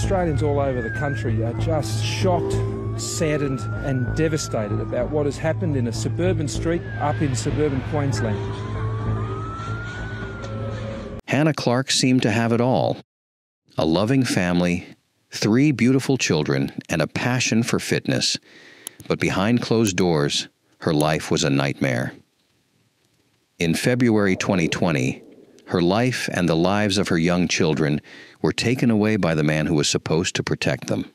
Australians all over the country are just shocked, saddened and devastated about what has happened in a suburban street up in suburban Queensland. Hannah Clarke seemed to have it all. A loving family, 3 beautiful children, and a passion for fitness. But behind closed doors, her life was a nightmare. In February 2020, her life and the lives of her young children were taken away by the man who was supposed to protect them.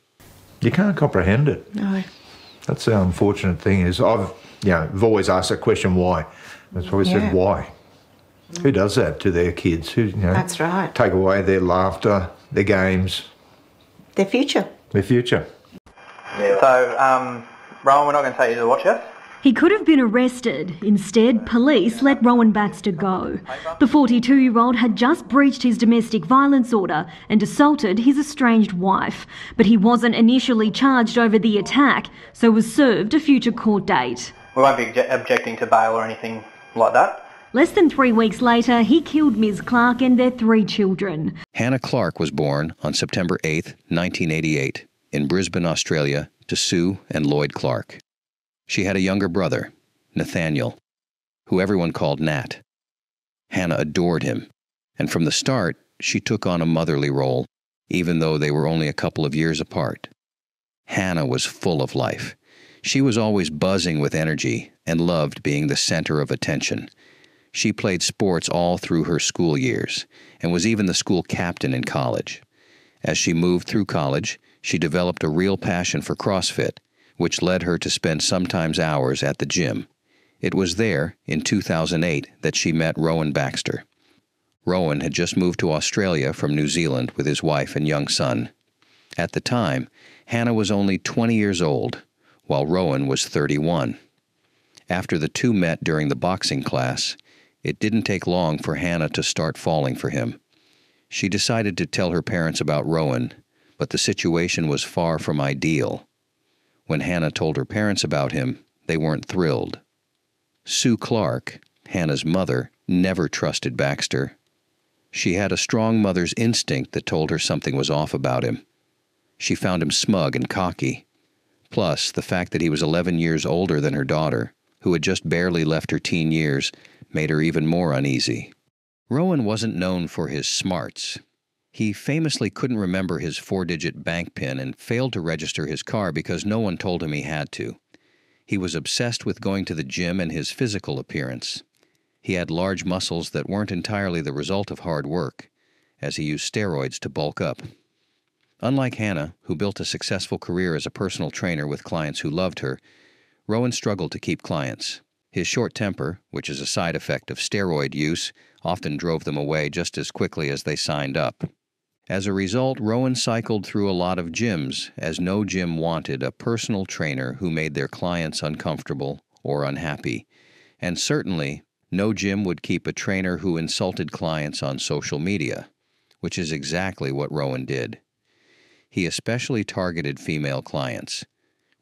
You can't comprehend it. No. That's the unfortunate thing is I've always asked that question, why? That's always said, why? Who does that to their kids? Who, That's right. Take away their laughter, their games. Their future. Their future. So, Rowan, we're not going to take you to watch us. He could have been arrested. Instead, police let Rowan Baxter go. The 42-year-old had just breached his domestic violence order and assaulted his estranged wife. But he wasn't initially charged over the attack, so was served a future court date. We won't be objecting to bail or anything like that. Less than 3 weeks later, he killed Ms. Clarke and their 3 children. Hannah Clarke was born on September 8, 1988, in Brisbane, Australia, to Sue and Lloyd Clarke. She had a younger brother, Nathaniel, who everyone called Nat. Hannah adored him, and from the start, she took on a motherly role, even though they were only a couple of years apart. Hannah was full of life. She was always buzzing with energy and loved being the center of attention. She played sports all through her school years and was even the school captain in college. As she moved through college, she developed a real passion for CrossFit, which led her to spend sometimes hours at the gym. It was there, in 2008, that she met Rowan Baxter. Rowan had just moved to Australia from New Zealand with his wife and young son. At the time, Hannah was only 20 years old, while Rowan was 31. After the two met during the boxing class, it didn't take long for Hannah to start falling for him. She decided to tell her parents about Rowan, but the situation was far from ideal. When Hannah told her parents about him, they weren't thrilled. Sue Clarke, Hannah's mother, never trusted Baxter. She had a strong mother's instinct that told her something was off about him. She found him smug and cocky. Plus, the fact that he was 11 years older than her daughter, who had just barely left her teen years, made her even more uneasy. Rowan wasn't known for his smarts. He famously couldn't remember his 4-digit bank PIN and failed to register his car because no one told him he had to. He was obsessed with going to the gym and his physical appearance. He had large muscles that weren't entirely the result of hard work, as he used steroids to bulk up. Unlike Hannah, who built a successful career as a personal trainer with clients who loved her, Rowan struggled to keep clients. His short temper, which is a side effect of steroid use, often drove them away just as quickly as they signed up. As a result, Rowan cycled through a lot of gyms, as no gym wanted a personal trainer who made their clients uncomfortable or unhappy. And certainly, no gym would keep a trainer who insulted clients on social media, which is exactly what Rowan did. He especially targeted female clients,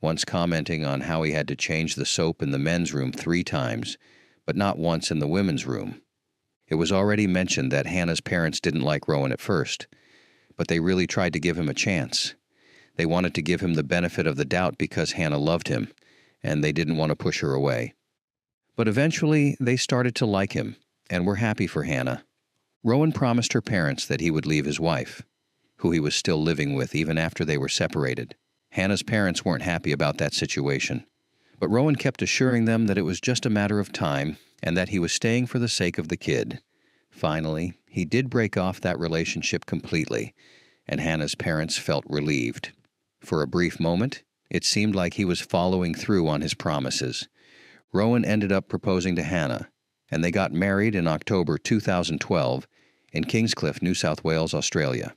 once commenting on how he had to change the soap in the men's room 3 times, but not once in the women's room. It was already mentioned that Hannah's parents didn't like Rowan at first, but they really tried to give him a chance. They wanted to give him the benefit of the doubt because Hannah loved him, and they didn't want to push her away. But eventually, they started to like him, and were happy for Hannah. Rowan promised her parents that he would leave his wife, who he was still living with even after they were separated. Hannah's parents weren't happy about that situation, but Rowan kept assuring them that it was just a matter of time and that he was staying for the sake of the kid. Finally, he did break off that relationship completely, and Hannah's parents felt relieved. For a brief moment, it seemed like he was following through on his promises. Rowan ended up proposing to Hannah, and they got married in October 2012 in Kingscliff, New South Wales, Australia.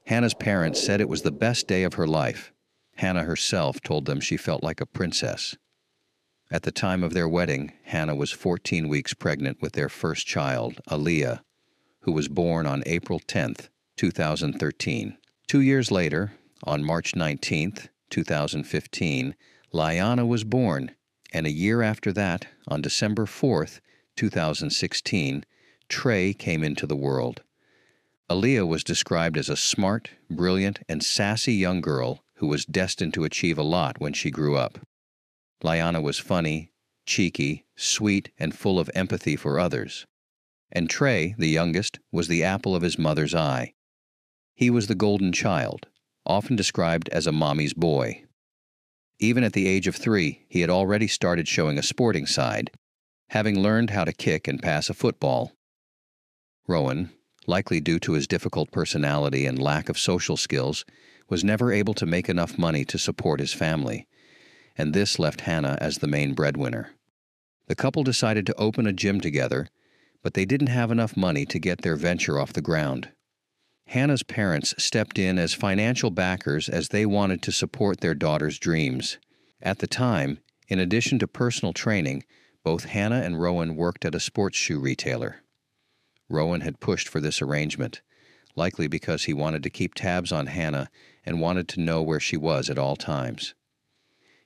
Hannah's parents said it was the best day of her life. Hannah herself told them she felt like a princess. At the time of their wedding, Hannah was 14 weeks pregnant with their first child, Aaliyah, who was born on April 10, 2013. 2 years later, on March 19, 2015, Liana was born, and a year after that, on December 4, 2016, Trey came into the world. Aaliyah was described as a smart, brilliant, and sassy young girl who was destined to achieve a lot when she grew up. Liana was funny, cheeky, sweet, and full of empathy for others. And Trey, the youngest, was the apple of his mother's eye. He was the golden child, often described as a mommy's boy. Even at the age of 3, he had already started showing a sporting side, having learned how to kick and pass a football. Rowan, likely due to his difficult personality and lack of social skills, was never able to make enough money to support his family, and this left Hannah as the main breadwinner. The couple decided to open a gym together, but they didn't have enough money to get their venture off the ground. Hannah's parents stepped in as financial backers as they wanted to support their daughter's dreams. At the time, in addition to personal training, both Hannah and Rowan worked at a sports shoe retailer. Rowan had pushed for this arrangement, likely because he wanted to keep tabs on Hannah and wanted to know where she was at all times.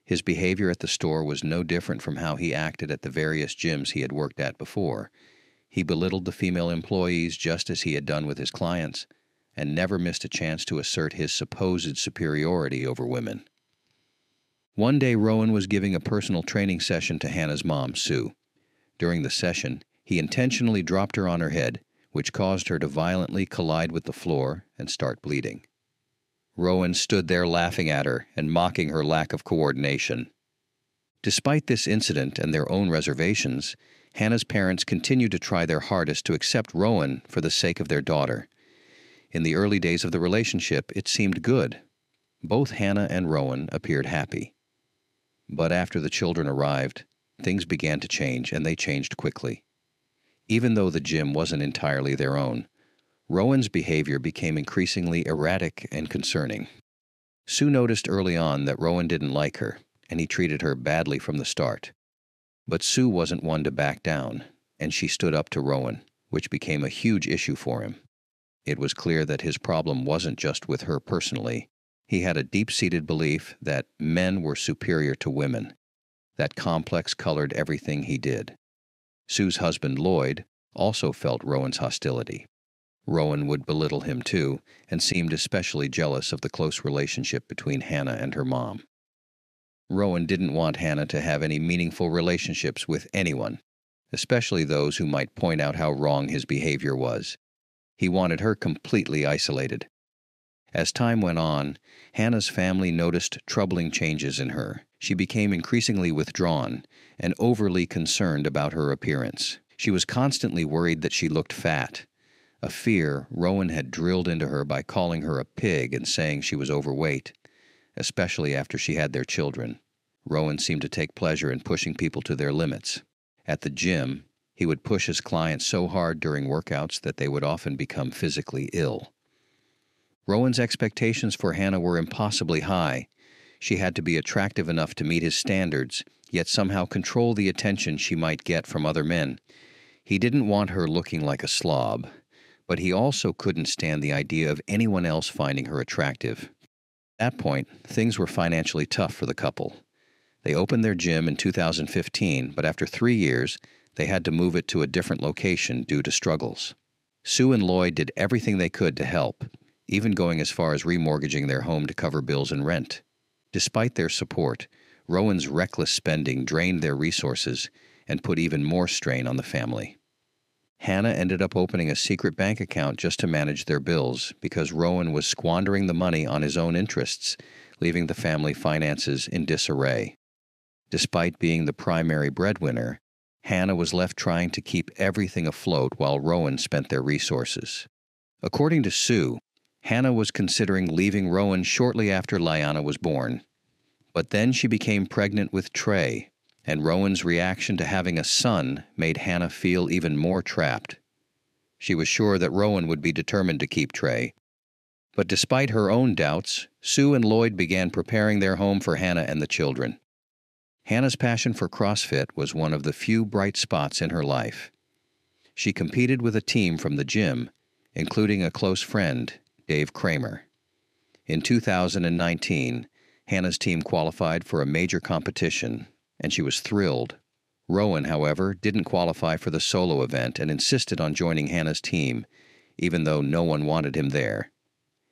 His behavior at the store was no different from how he acted at the various gyms he had worked at before. He belittled the female employees just as he had done with his clients, and never missed a chance to assert his supposed superiority over women. One day, Rowan was giving a personal training session to Hannah's mom, Sue. During the session, he intentionally dropped her on her head, which caused her to violently collide with the floor and start bleeding. Rowan stood there laughing at her and mocking her lack of coordination. Despite this incident and their own reservations, Hannah's parents continued to try their hardest to accept Rowan for the sake of their daughter. In the early days of the relationship, it seemed good. Both Hannah and Rowan appeared happy. But after the children arrived, things began to change, and they changed quickly. Even though the gym wasn't entirely their own, Rowan's behavior became increasingly erratic and concerning. Sue noticed early on that Rowan didn't like her, and he treated her badly from the start. But Sue wasn't one to back down, and she stood up to Rowan, which became a huge issue for him. It was clear that his problem wasn't just with her personally. He had a deep-seated belief that men were superior to women. That complex colored everything he did. Sue's husband, Lloyd, also felt Rowan's hostility. Rowan would belittle him too, and seemed especially jealous of the close relationship between Hannah and her mom. Rowan didn't want Hannah to have any meaningful relationships with anyone, especially those who might point out how wrong his behavior was. He wanted her completely isolated. As time went on, Hannah's family noticed troubling changes in her. She became increasingly withdrawn and overly concerned about her appearance. She was constantly worried that she looked fat, a fear Rowan had drilled into her by calling her a pig and saying she was overweight, especially after she had their children. Rowan seemed to take pleasure in pushing people to their limits. At the gym, he would push his clients so hard during workouts that they would often become physically ill. Rowan's expectations for Hannah were impossibly high. She had to be attractive enough to meet his standards, yet somehow control the attention she might get from other men. He didn't want her looking like a slob, but he also couldn't stand the idea of anyone else finding her attractive. At that point, things were financially tough for the couple. They opened their gym in 2015, but after 3 years, they had to move it to a different location due to struggles. Sue and Lloyd did everything they could to help, even going as far as remortgaging their home to cover bills and rent. Despite their support, Rowan's reckless spending drained their resources and put even more strain on the family. Hannah ended up opening a secret bank account just to manage their bills because Rowan was squandering the money on his own interests, leaving the family finances in disarray. Despite being the primary breadwinner, Hannah was left trying to keep everything afloat while Rowan spent their resources. According to Sue, Hannah was considering leaving Rowan shortly after Liana was born. But then she became pregnant with Trey, and Rowan's reaction to having a son made Hannah feel even more trapped. She was sure that Rowan would be determined to keep Trey. But despite her own doubts, Sue and Lloyd began preparing their home for Hannah and the children. Hannah's passion for CrossFit was one of the few bright spots in her life. She competed with a team from the gym, including a close friend, Dave Kramer. In 2019, Hannah's team qualified for a major competition, and she was thrilled. Rowan, however, didn't qualify for the solo event and insisted on joining Hannah's team, even though no one wanted him there.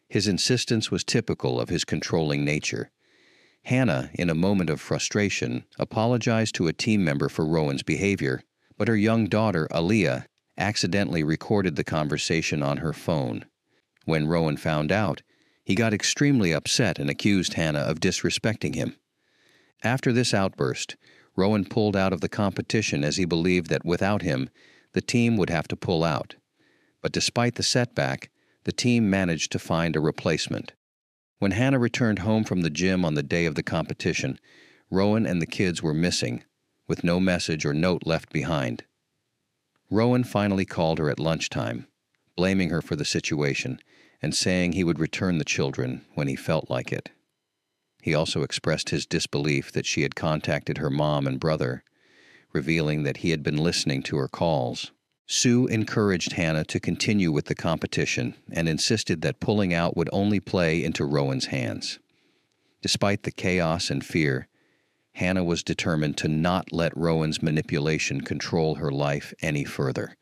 His insistence was typical of his controlling nature. Hannah, in a moment of frustration, apologized to a team member for Rowan's behavior, but her young daughter, Aaliyah, accidentally recorded the conversation on her phone. When Rowan found out, he got extremely upset and accused Hannah of disrespecting him. After this outburst, Rowan pulled out of the competition as he believed that without him, the team would have to pull out. But despite the setback, the team managed to find a replacement. When Hannah returned home from the gym on the day of the competition, Rowan and the kids were missing, with no message or note left behind. Rowan finally called her at lunchtime, blaming her for the situation and saying he would return the children when he felt like it. He also expressed his disbelief that she had contacted her mom and brother, revealing that he had been listening to her calls. Sue encouraged Hannah to continue with the competition and insisted that pulling out would only play into Rowan's hands. Despite the chaos and fear, Hannah was determined to not let Rowan's manipulation control her life any further.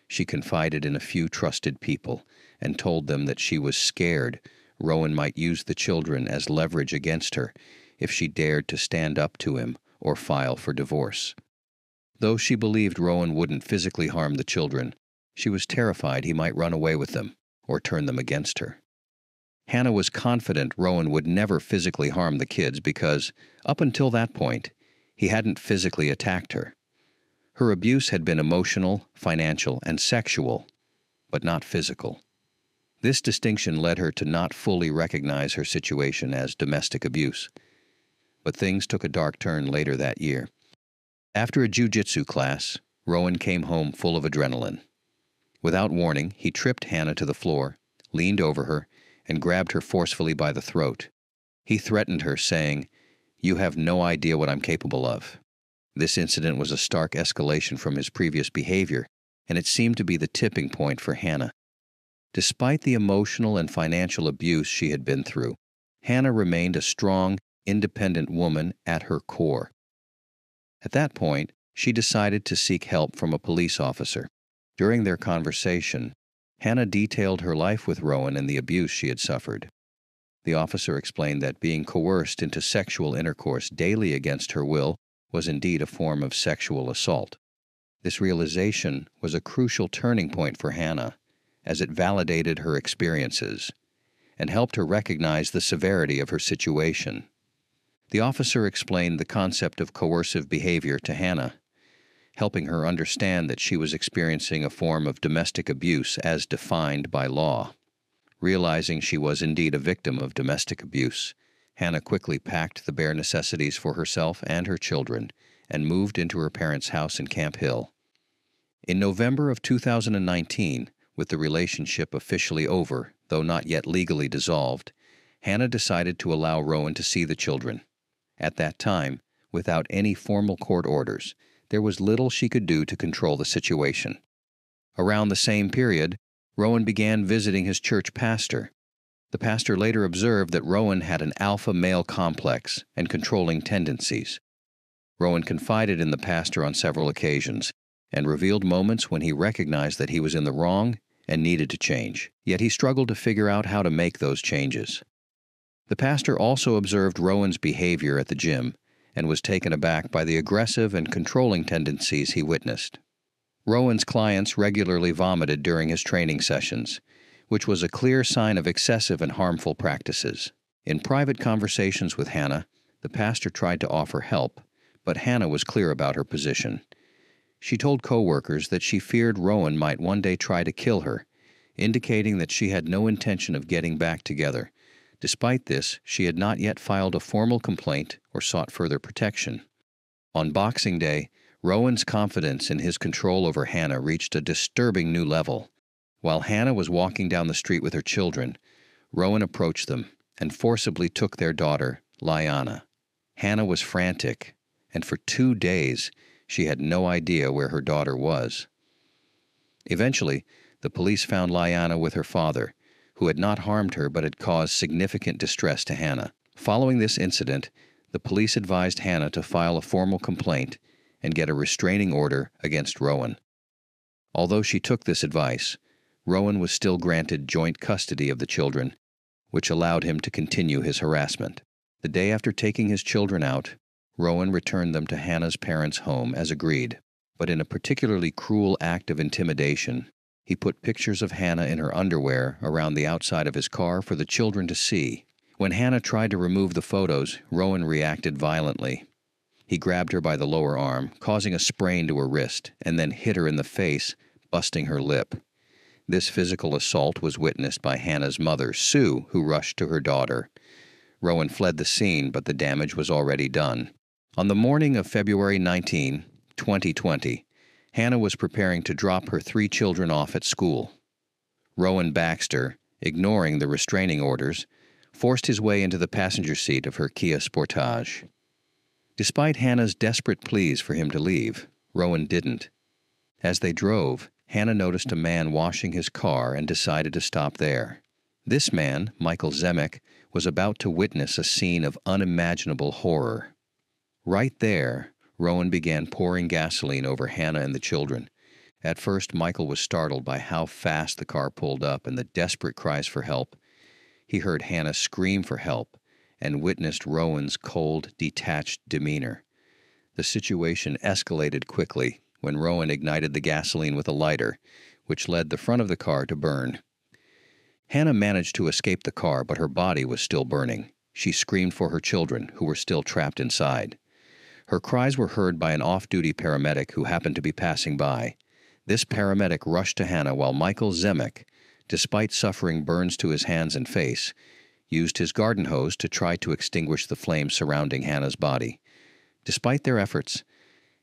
She confided in a few trusted people and told them that she was scared Rowan might use the children as leverage against her if she dared to stand up to him or file for divorce. Though she believed Rowan wouldn't physically harm the children, she was terrified he might run away with them or turn them against her. Hannah was confident Rowan would never physically harm the kids because, up until that point, he hadn't physically attacked her. Her abuse had been emotional, financial, and sexual, but not physical. This distinction led her to not fully recognize her situation as domestic abuse. But things took a dark turn later that year. After a jiu-jitsu class, Rowan came home full of adrenaline. Without warning, he tripped Hannah to the floor, leaned over her, and grabbed her forcefully by the throat. He threatened her, saying, "You have no idea what I'm capable of." This incident was a stark escalation from his previous behavior, and it seemed to be the tipping point for Hannah. Despite the emotional and financial abuse she had been through, Hannah remained a strong, independent woman at her core. At that point, she decided to seek help from a police officer. During their conversation, Hannah detailed her life with Rowan and the abuse she had suffered. The officer explained that being coerced into sexual intercourse daily against her will was indeed a form of sexual assault. This realization was a crucial turning point for Hannah, as it validated her experiences and helped her recognize the severity of her situation. The officer explained the concept of coercive behavior to Hannah, helping her understand that she was experiencing a form of domestic abuse as defined by law. Realizing she was indeed a victim of domestic abuse, Hannah quickly packed the bare necessities for herself and her children and moved into her parents' house in Camp Hill. In November of 2019, with the relationship officially over, though not yet legally dissolved, Hannah decided to allow Rowan to see the children. At that time, without any formal court orders, there was little she could do to control the situation. Around the same period, Rowan began visiting his church pastor. The pastor later observed that Rowan had an alpha male complex and controlling tendencies. Rowan confided in the pastor on several occasions and revealed moments when he recognized that he was in the wrong and needed to change, yet he struggled to figure out how to make those changes. The pastor also observed Rowan's behavior at the gym and was taken aback by the aggressive and controlling tendencies he witnessed. Rowan's clients regularly vomited during his training sessions, which was a clear sign of excessive and harmful practices. In private conversations with Hannah, the pastor tried to offer help, but Hannah was clear about her position. She told co-workers that she feared Rowan might one day try to kill her, indicating that she had no intention of getting back together. Despite this, she had not yet filed a formal complaint or sought further protection. On Boxing Day, Rowan's confidence in his control over Hannah reached a disturbing new level. While Hannah was walking down the street with her children, Rowan approached them and forcibly took their daughter, Liana. Hannah was frantic, and for 2 days she had no idea where her daughter was. Eventually, the police found Liana with her father, who had not harmed her but had caused significant distress to Hannah. Following this incident, the police advised Hannah to file a formal complaint and get a restraining order against Rowan. Although she took this advice, Rowan was still granted joint custody of the children, which allowed him to continue his harassment. The day after taking his children out, Rowan returned them to Hannah's parents' home as agreed, but in a particularly cruel act of intimidation, he put pictures of Hannah in her underwear around the outside of his car for the children to see. When Hannah tried to remove the photos, Rowan reacted violently. He grabbed her by the lower arm, causing a sprain to her wrist, and then hit her in the face, busting her lip. This physical assault was witnessed by Hannah's mother, Sue, who rushed to her daughter. Rowan fled the scene, but the damage was already done. On the morning of February 19, 2020, Hannah was preparing to drop her 3 children off at school. Rowan Baxter, ignoring the restraining orders, forced his way into the passenger seat of her Kia Sportage. Despite Hannah's desperate pleas for him to leave, Rowan didn't. As they drove, Hannah noticed a man washing his car and decided to stop there. This man, Michael Zemek, was about to witness a scene of unimaginable horror. Right there, Rowan began pouring gasoline over Hannah and the children. At first, Michael was startled by how fast the car pulled up and the desperate cries for help. He heard Hannah scream for help and witnessed Rowan's cold, detached demeanor. The situation escalated quickly when Rowan ignited the gasoline with a lighter, which led the front of the car to burn. Hannah managed to escape the car, but her body was still burning. She screamed for her children, who were still trapped inside. Her cries were heard by an off-duty paramedic who happened to be passing by. This paramedic rushed to Hannah while Michael Zemek, despite suffering burns to his hands and face, used his garden hose to try to extinguish the flames surrounding Hannah's body. Despite their efforts,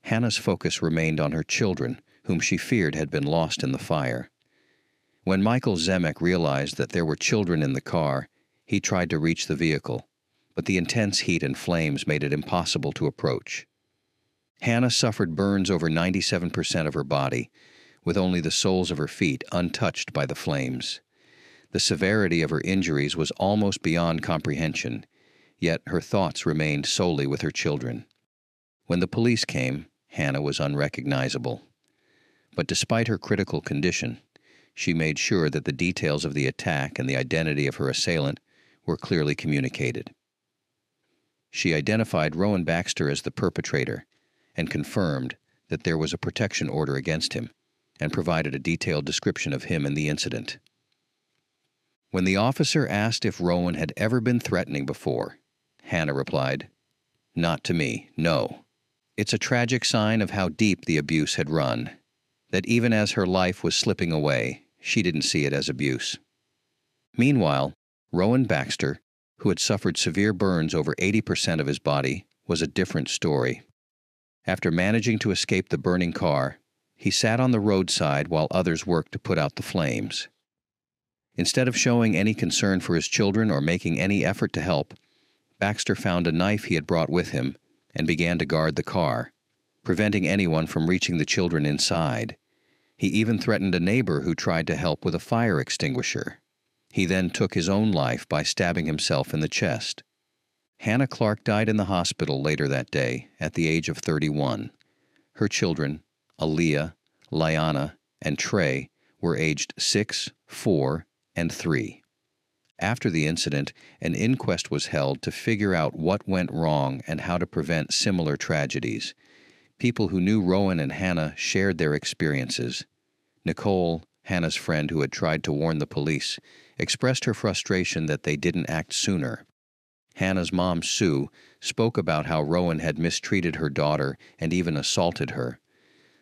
Hannah's focus remained on her children, whom she feared had been lost in the fire. When Michael Zemek realized that there were children in the car, he tried to reach the vehicle, but the intense heat and flames made it impossible to approach. Hannah suffered burns over 97% of her body, with only the soles of her feet untouched by the flames. The severity of her injuries was almost beyond comprehension, yet her thoughts remained solely with her children. When the police came, Hannah was unrecognizable. But despite her critical condition, she made sure that the details of the attack and the identity of her assailant were clearly communicated. She identified Rowan Baxter as the perpetrator and confirmed that there was a protection order against him, and provided a detailed description of him and the incident. When the officer asked if Rowan had ever been threatening before, Hannah replied, "Not to me, no." It's a tragic sign of how deep the abuse had run, that even as her life was slipping away, she didn't see it as abuse. Meanwhile, Rowan Baxter, who had suffered severe burns over 80% of his body, was a different story. After managing to escape the burning car, he sat on the roadside while others worked to put out the flames. Instead of showing any concern for his children or making any effort to help, Baxter found a knife he had brought with him and began to guard the car, preventing anyone from reaching the children inside. He even threatened a neighbor who tried to help with a fire extinguisher. He then took his own life by stabbing himself in the chest. Hannah Clarke died in the hospital later that day at the age of 31. Her children, Aaliyah, Liana, and Trey, were aged 6, 4, and 3. After the incident, an inquest was held to figure out what went wrong and how to prevent similar tragedies. People who knew Rowan and Hannah shared their experiences. Nicole, Hannah's friend who had tried to warn the police, expressed her frustration that they didn't act sooner. Hannah's mom, Sue, spoke about how Rowan had mistreated her daughter and even assaulted her.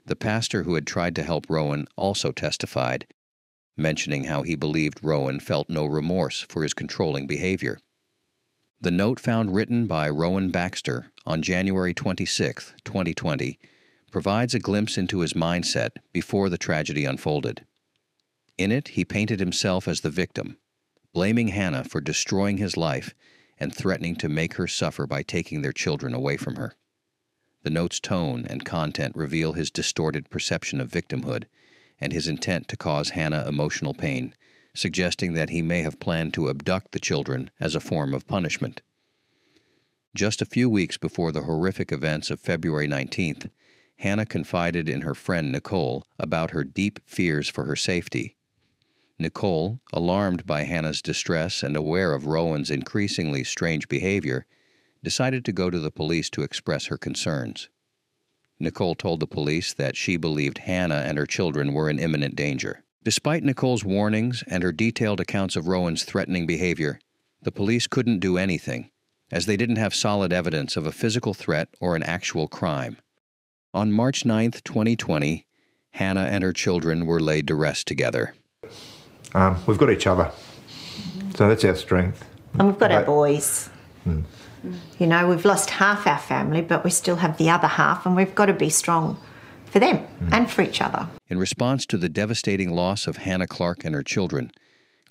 The pastor who had tried to help Rowan also testified, mentioning how he believed Rowan felt no remorse for his controlling behavior. The note found written by Rowan Baxter on January 26, 2020, provides a glimpse into his mindset before the tragedy unfolded. In it, he painted himself as the victim, blaming Hannah for destroying his life and threatening to make her suffer by taking their children away from her. The note's tone and content reveal his distorted perception of victimhood and his intent to cause Hannah emotional pain, suggesting that he may have planned to abduct the children as a form of punishment. Just a few weeks before the horrific events of February 19th, Hannah confided in her friend Nicole about her deep fears for her safety. Nicole, alarmed by Hannah's distress and aware of Rowan's increasingly strange behavior, decided to go to the police to express her concerns. Nicole told the police that she believed Hannah and her children were in imminent danger. Despite Nicole's warnings and her detailed accounts of Rowan's threatening behavior, the police couldn't do anything, as they didn't have solid evidence of a physical threat or an actual crime. On March 9, 2020, Hannah and her children were laid to rest together. We've got each other, so that's our strength. And we've got our boys. You know, we've lost half our family, but we still have the other half, and we've got to be strong for them and for each other. In response to the devastating loss of Hannah Clarke and her children,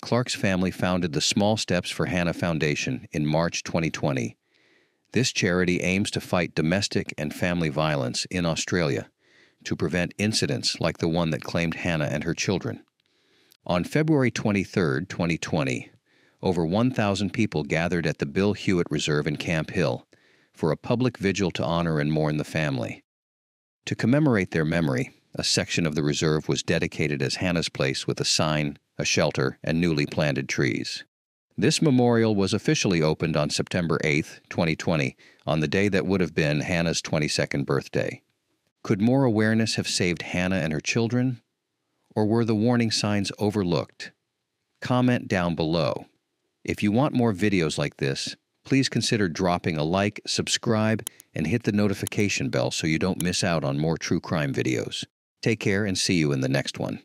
Clarke's family founded the Small Steps for Hannah Foundation in March 2020. This charity aims to fight domestic and family violence in Australia to prevent incidents like the one that claimed Hannah and her children. On February 23, 2020, over 1,000 people gathered at the Bill Hewitt Reserve in Camp Hill for a public vigil to honor and mourn the family. To commemorate their memory, a section of the reserve was dedicated as Hannah's Place with a sign, a shelter, and newly planted trees. This memorial was officially opened on September 8, 2020, on the day that would have been Hannah's 22nd birthday. Could more awareness have saved Hannah and her children? Or were the warning signs overlooked? Comment down below. If you want more videos like this, please consider dropping a like, subscribe, and hit the notification bell so you don't miss out on more true crime videos. Take care and see you in the next one.